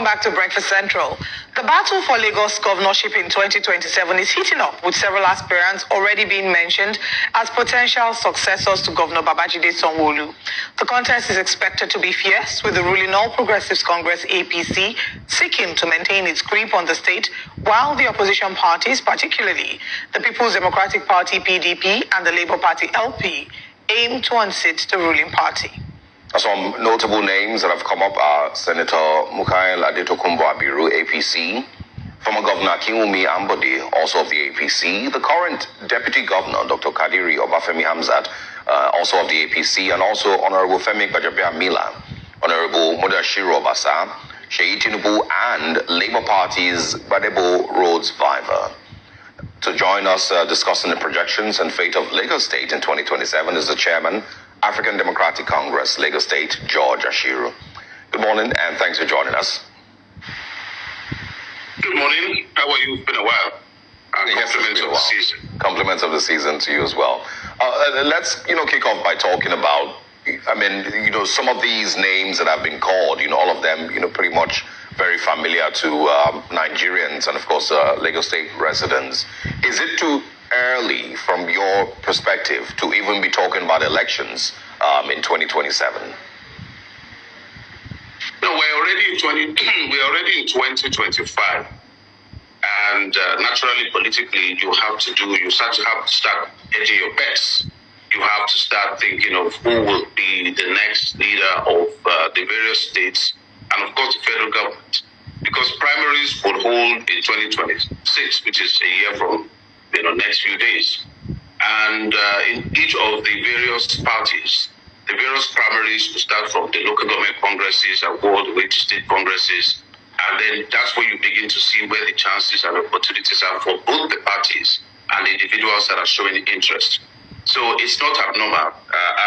Welcome back to Breakfast Central. The battle for Lagos governorship in 2027 is heating up, with several aspirants already being mentioned as potential successors to Governor Babajide Sanwo-Olu. The contest is expected to be fierce, with the ruling All Progressives Congress APC seeking to maintain its grip on the state, while the opposition parties, particularly the People's Democratic Party PDP and the Labour Party LP, aim to unseat the ruling party. Some notable names that have come up are Senator Mukail Adetokunbo Abiru, APC, former Governor Kinwumi Ambode, also of the APC, the current Deputy Governor, Dr. Kadiri Obafemi Hamzat, also of the APC, and also Honorable Femi Gbajabiamila, Honorable Ashiru Obasa, Seyi Tinubu, and Labour Party's Badebo Roads Viver. To join us discussing the projections and fate of Lagos State in 2027 is the Chairman, African Democratic Congress, Lagos State, George Ashiru. Good morning, and thanks for joining us. Good morning. How are you? It's been a while. Compliments of the season. Compliments of the season to you as well. Let's, kick off by talking about, some of these names that have been called, all of them, pretty much very familiar to Nigerians and, of course, Lagos State residents. Is it too early from your perspective to even be talking about elections in 2027? No, we're already in 2025, and naturally, politically, you have to start hedging your bets. You have to start thinking of who will be the next leader of the various states, and of course, the federal government, because primaries will hold in 2026, which is a year from next few days. And in each of the various parties, the various primaries will start from the local government congresses and go all the way to state congresses. And then that's where you begin to see where the chances and opportunities are for both the parties and the individuals that are showing interest. So it's not abnormal.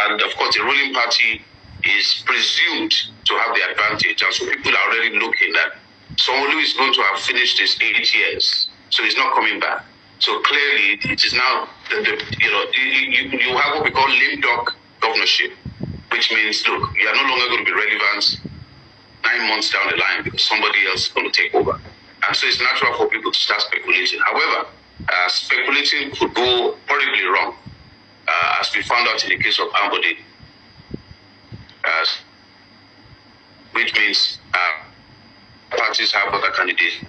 And of course, the ruling party is presumed to have the advantage. And so people are already looking at someone who is going to have finished his 8 years. So he's not coming back. So clearly, it is now, you have what we call lame duck governorship, which means, look, you are no longer going to be relevant 9 months down the line because somebody else is going to take over. And so it's natural for people to start speculating. However, speculating could go horribly wrong, as we found out in the case of Ambode, which means parties have other candidates.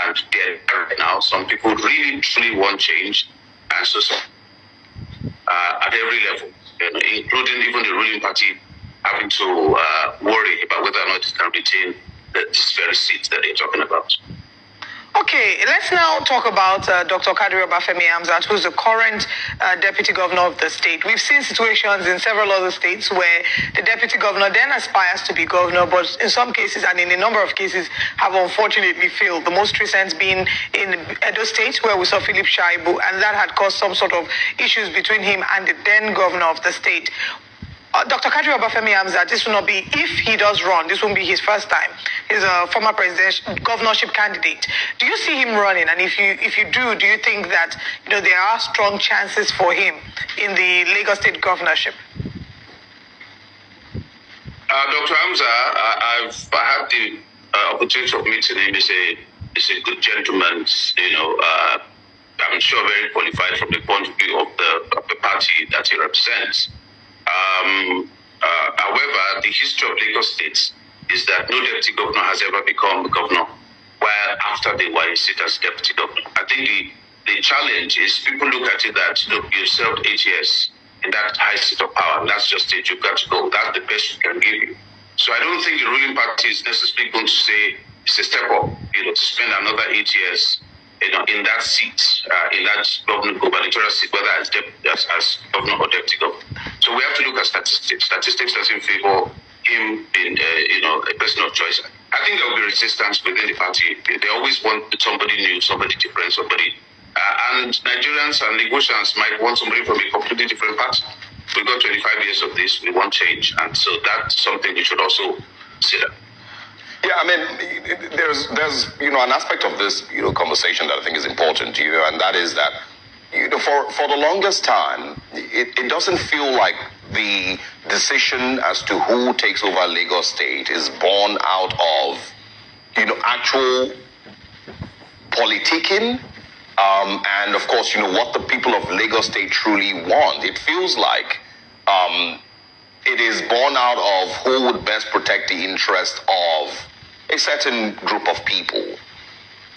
And right now, some people really, truly want change, and so at every level, including even the ruling party, having to worry about whether or not it can retain this very seat that they're talking about. Okay, let's now talk about Dr. Kadiri Obafemi Hamzat, who's the current deputy governor of the state. We've seen situations in several other states where the deputy governor then aspires to be governor, but in some cases and in a number of cases have unfortunately failed. The most recent being in Edo State, where we saw Philip Shaibu, and that had caused some sort of issues between him and the then governor of the state. Dr. Kadiri Obafemi Hamzat, this will not be, if he does run, this won't be his first time. He's a former governorship candidate. Do you see him running? And if you do you think that there are strong chances for him in the Lagos State governorship? Dr. Hamzat, I've had the opportunity of meeting him. He's a good gentleman. I'm sure very qualified from the point of view of the party that he represents. However, the history of Lagos State is that no deputy governor has ever become governor while after they were in seat as deputy governor. I think the challenge is people look at it that you served 8 years in that high seat of power. That's just it. You've got to go. That's the best we can give you. So I don't think the ruling party is necessarily going to say it's a step up, to spend another 8 years in that seat, in that gubernatorial seat, whether as governor or deputy governor. So we have to look at statistics. Statistics doesn't favor him being, a person of choice. I think there will be resistance within the party. They always want somebody new, somebody different, somebody. And Nigerians and Lagosians might want somebody from a completely different party. We've got 25 years of this. We want change. And so that's something we should also consider. Yeah, there's an aspect of this conversation that I think is important to and that is that for the longest time it doesn't feel like the decision as to who takes over Lagos State is born out of, actual politicking, and of course, what the people of Lagos State truly want. It feels like it is born out of who would best protect the interest of a certain group of people.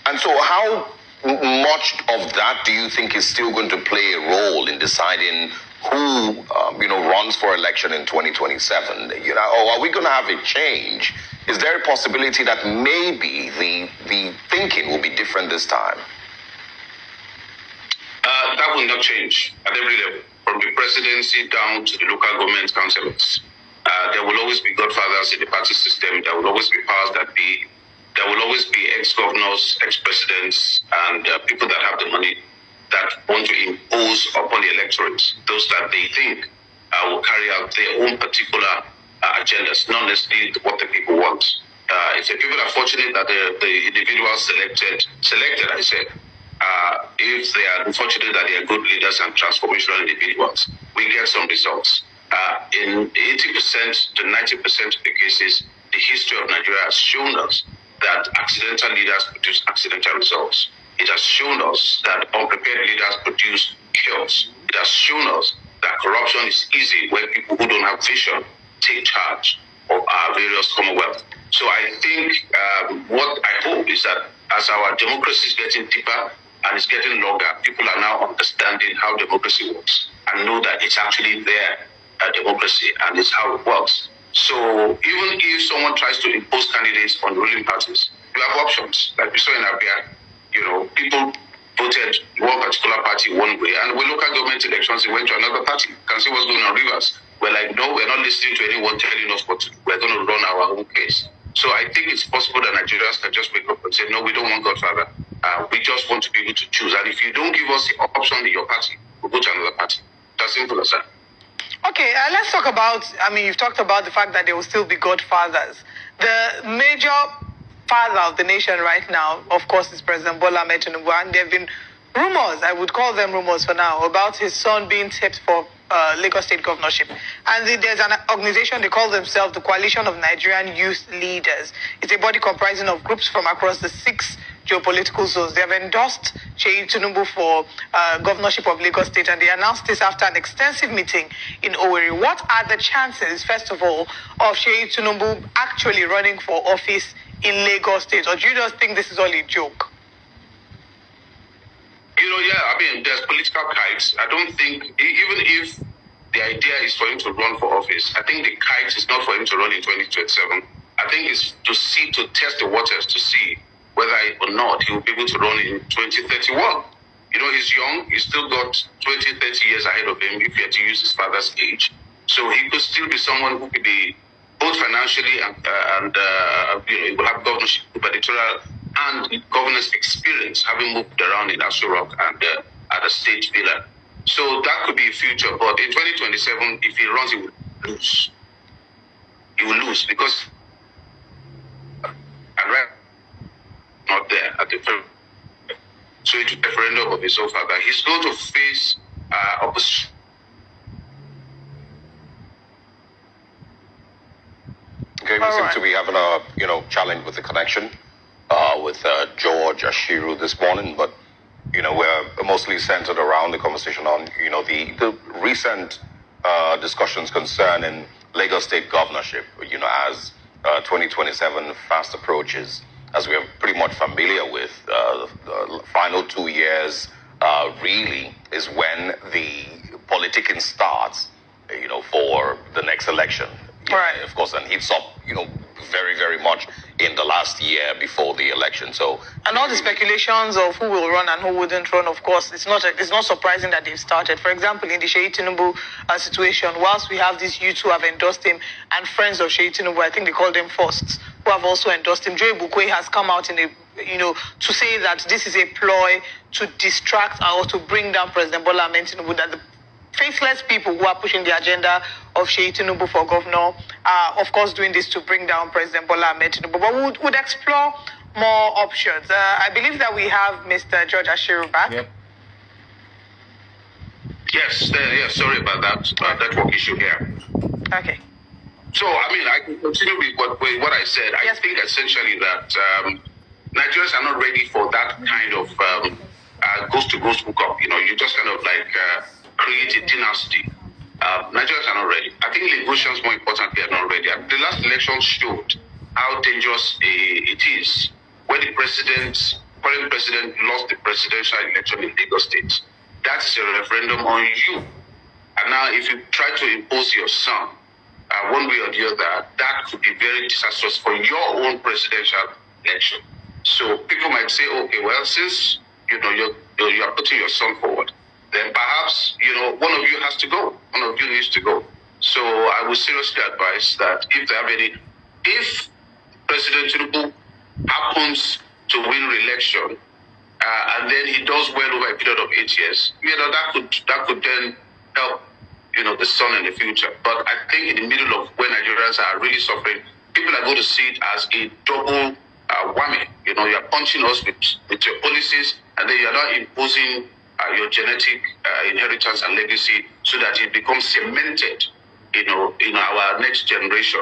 And so how much of that do you think is still going to play a role in deciding who, runs for election in 2027? Or are we going to have a change? Is there a possibility that maybe the thinking will be different this time? That will not change at every level, from the presidency down to the local government councillors. There will always be godfathers in the party system. There will always be powers that be. There will always be ex-governors, ex-presidents, and people that have the money that want to impose upon the electorate those that they think will carry out their own particular agendas, not necessarily what the people want. If the people are fortunate that the individuals selected, I said, if they are unfortunate that they are good leaders and transformational individuals, we get some results. In 80% to 90% of the cases, the history of Nigeria has shown us that accidental leaders produce accidental results. It has shown us that unprepared leaders produce chaos. It has shown us that corruption is easy when people who don't have vision take charge of our various commonwealth. So I think what I hope is that as our democracy is getting deeper and it's getting longer, people are now understanding how democracy works and know that it's actually their democracy and it's how it works. So even if someone tries to impose candidates on ruling parties, you have options. Like we saw in Abia, people voted one particular party one way, and when local government elections, it went to another party. You can see what's going on in Rivers. We're like, no, we're not listening to anyone telling us what to do. We're going to run our own case. So I think it's possible that Nigerians can just wake up and say, no, we don't want Godfather. We just want to be able to choose. And if you don't give us the option in your party, we'll go to another party. That's simple as that. Okay, let's talk about, you've talked about the fact that there will still be godfathers. The major father of the nation right now, of course, is President Bola Ahmed Tinubu, and there have been rumors, I would call them rumors for now, about his son being tipped for Lagos State Governorship. And there's an organization, they call themselves the Coalition of Nigerian Youth Leaders. It's a body comprising of groups from across the 6 geopolitical zones. They have endorsed Seyi Tinubu for governorship of Lagos State, and they announced this after an extensive meeting in Owerri. What are the chances, first of all, of Seyi Tinubu actually running for office in Lagos State? Or do you just think this is all a joke? There's political kites. I don't think, even if the idea is for him to run for office, I think the kite is not for him to run in 2027. I think it's to test the waters to see whether or not he will be able to run in 2031. He's young. He's still got 20, 30 years ahead of him if he had to use his father's age. So he could still be someone who could be both financially and he will have governorship, gubernatorial, and governance experience, having moved around in Ashiru and at the state villa. So that could be a future. But in 2027, if he runs, he will lose. He will lose because not there at the so it's a referendum of his own father. He's going to face opposition. Okay, we seem to be having a challenge with the connection with George Ashiru this morning, but we're mostly centered around the conversation on the recent discussions concerning Lagos State governorship. As 2027 fast approaches, as we are pretty much familiar with, the final 2 years really is when the politicking starts, for the next election. Right. Of course, and heats up, very, very much in the last year before the election. So, and all the speculations of who will run and who wouldn't run, of course, it's not surprising that they've started. For example, in the Seyi Tinubu situation, whilst we have these youths who have endorsed him and friends of Seyi Tinubu, I think they call them firsts, who have also endorsed him. Joy Bukwe has come out in to say that this is a ploy to distract or to bring down President Bola Ahmed Tinubu, that the faceless people who are pushing the agenda of Seyi Tinubu for governor are, of course, doing this to bring down President Bola Ahmed Tinubu. But we would explore more options. I believe that we have Mr. George Ashiru back. Yep. Yes, sorry about that network issue here. Okay. So, I mean, I can continue with what I said. Yes. I think essentially that Nigerians are not ready for that kind of ghost-to-ghost hookup. You know, you just kind of like create a dynasty. Nigerians are not ready. I think Lagosians, more importantly, are not ready. The last election showed how dangerous it is when the current president lost the presidential election in Lagos State. That is a referendum on you. And now if you try to impose your son, one way or the other, that could be very disastrous for your own presidential election. So people might say, okay, well, since you are putting your son forward, then perhaps one of you has to go. One of you needs to go. So I would seriously advise that if President Tinubu happens to win re-election, and then he does well over a period of 8 years, that could then help the son in the future. But I think in the middle of when Nigerians are really suffering, people are going to see it as a double whammy. You're punching us with your policies, and then you're not imposing your genetic inheritance and legacy so that it becomes cemented, in our next generation.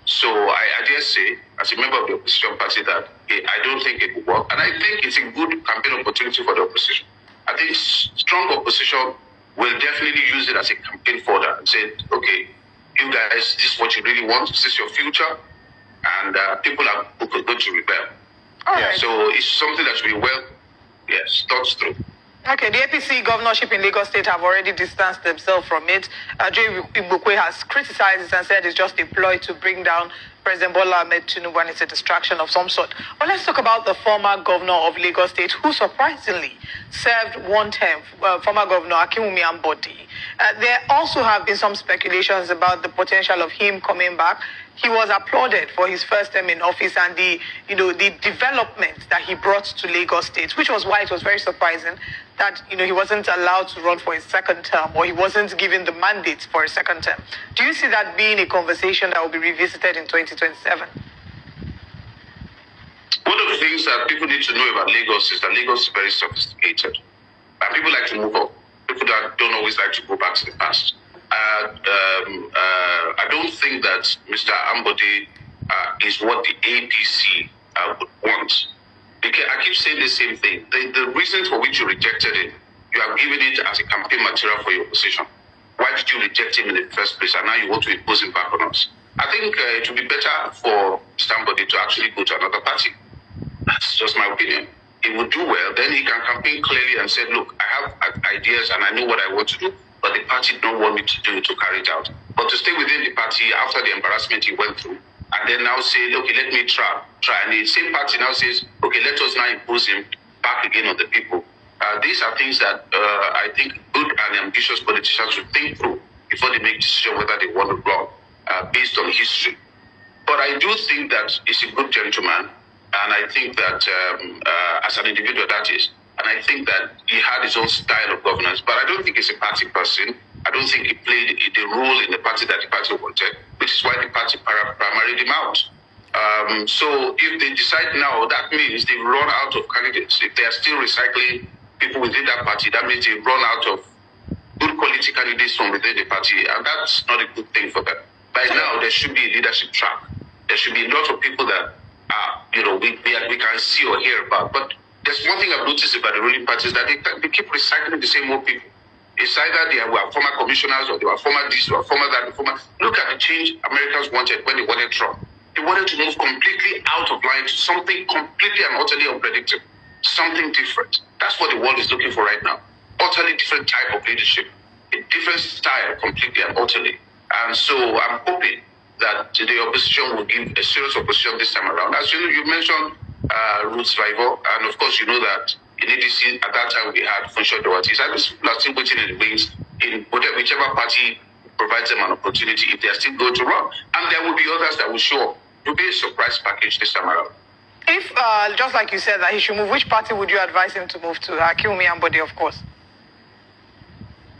So I dare say, as a member of the opposition party, that I don't think it will work. And I think it's a good campaign opportunity for the opposition. I think strong opposition will definitely use it as a campaign fodder and say, okay, you guys, this is what you really want, this is your future, and people are going to rebel. All right. So it's something that should be thought through. Okay, the APC governorship in Lagos State have already distanced themselves from it. Joe Ibukwe has criticized it and said it's just a ploy to bring down President Bola Ahmed Tinubu and it's a distraction of some sort. But let's talk about the former governor of Lagos State, who surprisingly served one term, former governor Akinwumi Ambode. There also have been some speculations about the potential of him coming back. He was applauded for his first term in office and the development that he brought to Lagos State, which was why it was very surprising that he wasn't allowed to run for his second term, or he wasn't given the mandate for a second term. Do you see that being a conversation that will be revisited in 2027? One of the things that people need to know about Lagos is that Lagos is very sophisticated, and people like to move on. People that don't always like to go back to the past. I don't think that Mr. Ambode is what the APC would want. Because I keep saying the same thing. The reason for which you rejected it, you have given it as a campaign material for your opposition. Why did you reject him in the first place, and now you want to impose him back on us? I think it would be better for Mr. Ambode to actually go to another party. That's just my opinion. He would do well, then he can campaign clearly and say, look, I have ideas and I know what I want to do, but the party don't want me to carry it out. But to stay within the party after the embarrassment he went through, and then now say, okay, let me try. And the same party now says, okay, let us now impose him back again on the people. These are things that I think good and ambitious politicians should think through before they make decision whether they want to run based on history. But I do think that he's a good gentleman, and I think that as an individual that is, and I think that he had his own style of governance, but I don't think he's a party person. I don't think he played the role in the party that the party wanted, which is why the party primaried him out. So if they decide now, that means they've run out of candidates. If they are still recycling people within that party, that means they've run out of good quality candidates from within the party, and that's not a good thing for them. By now, there should be a leadership track. There should be a lot of people that we can see or hear about. But there's one thing I've noticed about the ruling parties, that they keep recycling the same old people. It's either they were former commissioners, or they were former this, or former that, Look at the change Americans wanted when they wanted Trump. They wanted to move completely out of line to something completely and utterly unpredictable, something different. That's what the world is looking for right now. Utterly different type of leadership, a different style completely and utterly. And so I'm hoping that the opposition will give a serious opposition this time around. As you mentioned, Roots rival, and of course you know that in ADC at that time we had Funsho Doherty. I just are still waiting in the wings in whichever party provides them an opportunity, if they are still going to run. And there will be others that will show up. It will be a surprise package this time around. If, just like you said, that he should move, which party would you advise him to move to? Akinwumi Ambode, of course.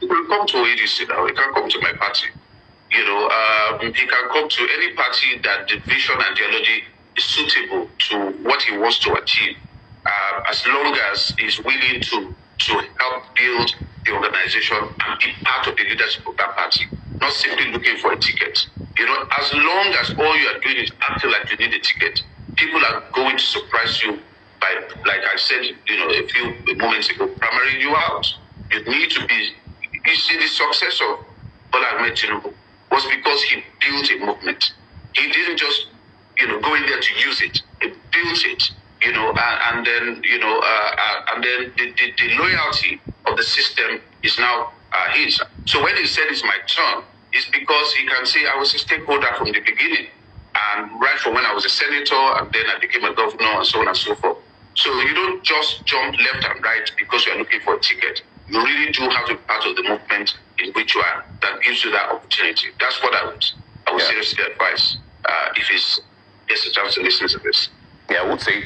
He can come to ADC now. He can come to my party. He can come to any party that the vision and ideology is suitable to what he wants to achieve, as long as he's willing to to help build the organization and be part of the leadership of that party, not simply looking for a ticket. As long as all you are doing is acting like you need a ticket, people are going to surprise you by, like I said, a few moments ago, primarying you out. You need to be. You see, the success of Bola Ahmed Tinubu was because he built a movement. He didn't just, go in there to use it. He built it, and then the loyalty of the system is now his. So when he said it's my turn, it's because he can say I was a stakeholder from the beginning, and right from when I was a senator, and then I became a governor, and so on and so forth. So you don't just jump left and right because you are looking for a ticket. You really do have to be part of the movement in which you are that gives you that opportunity. That's what I would seriously advise if he's a chance to listen to this. Yeah, I would say.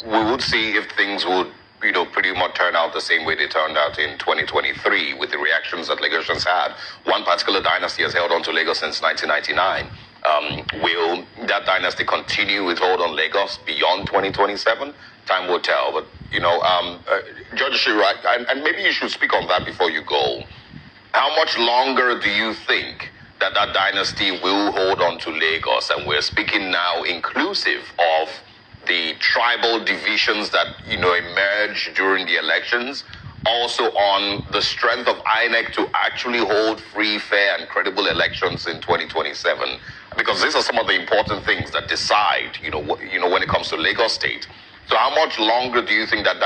We would see if things would, pretty much turn out the same way they turned out in 2023 with the reactions that Lagosians had. One particular dynasty has held on to Lagos since 1999. Will that dynasty continue with hold on Lagos beyond 2027? Time will tell. But, Judge Ashiru, and maybe you should speak on that before you go. How much longer do you think that dynasty will hold on to Lagos? And we're speaking now inclusive of the tribal divisions that, emerged during the elections, also on the strength of INEC to actually hold free, fair, and credible elections in 2027. Because these are some of the important things that decide, when it comes to Lagos State. So how much longer do you think that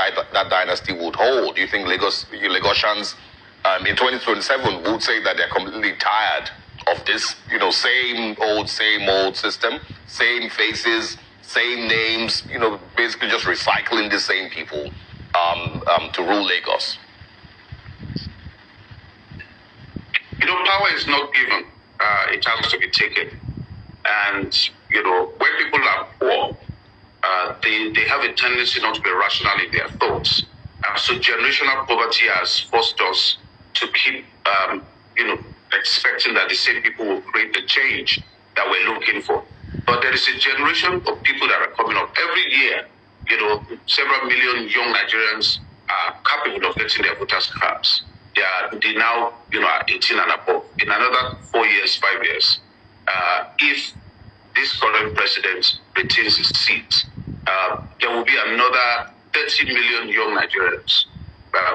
dynasty would hold? Do you think Lagosians in 2027 would say that they're completely tired of this, same old system, same faces, same names, basically just recycling the same people to rule Lagos? Power is not given. It has to be taken. And, when people are poor, they have a tendency not to be rational in their thoughts. So generational poverty has forced us to keep, expecting that the same people will create the change that we're looking for. But there is a generation of people that are coming up every year. Several million young Nigerians are capable of getting their voters' cards. They now, are 18 and above. In another 4 years, 5 years, if this current president retains his seat, there will be another 30 million young Nigerians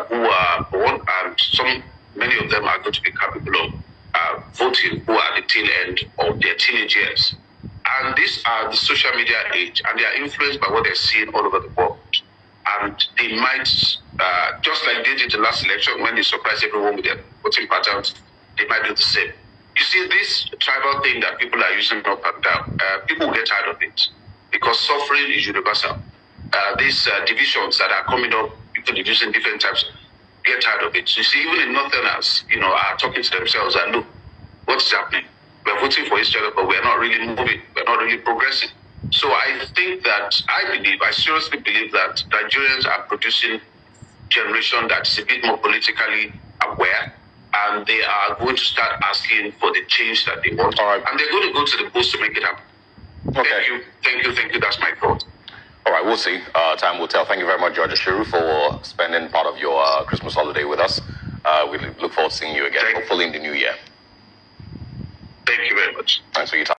who are born, and many of them are going to be capable of voting, who are at the tail end of their teenage years. And these are the social media age, and they are influenced by what they're seeing all over the world. And they might, just like they did the last election when they surprised everyone with their voting patterns, they might do the same. You see, this tribal thing that people are using up and down, people will get tired of it because suffering is universal. These divisions that are coming up, people using different types, get tired of it. So you see, even in Northerners, are talking to themselves and look, what's happening? We're voting for each other, but we're not really moving. We're not really progressing. So I think that, I seriously believe that Nigerians are producing a generation that's a bit more politically aware, and they are going to start asking for the change that they want. All right. And they're going to go to the polls to make it happen. Okay. Thank you. That's my thought. All right, we'll see. Time will tell. Thank you very much, Judge Ashiru, for spending part of your Christmas holiday with us. We look forward to seeing you again, hopefully in the new year. Thank you very much. Thanks for your time.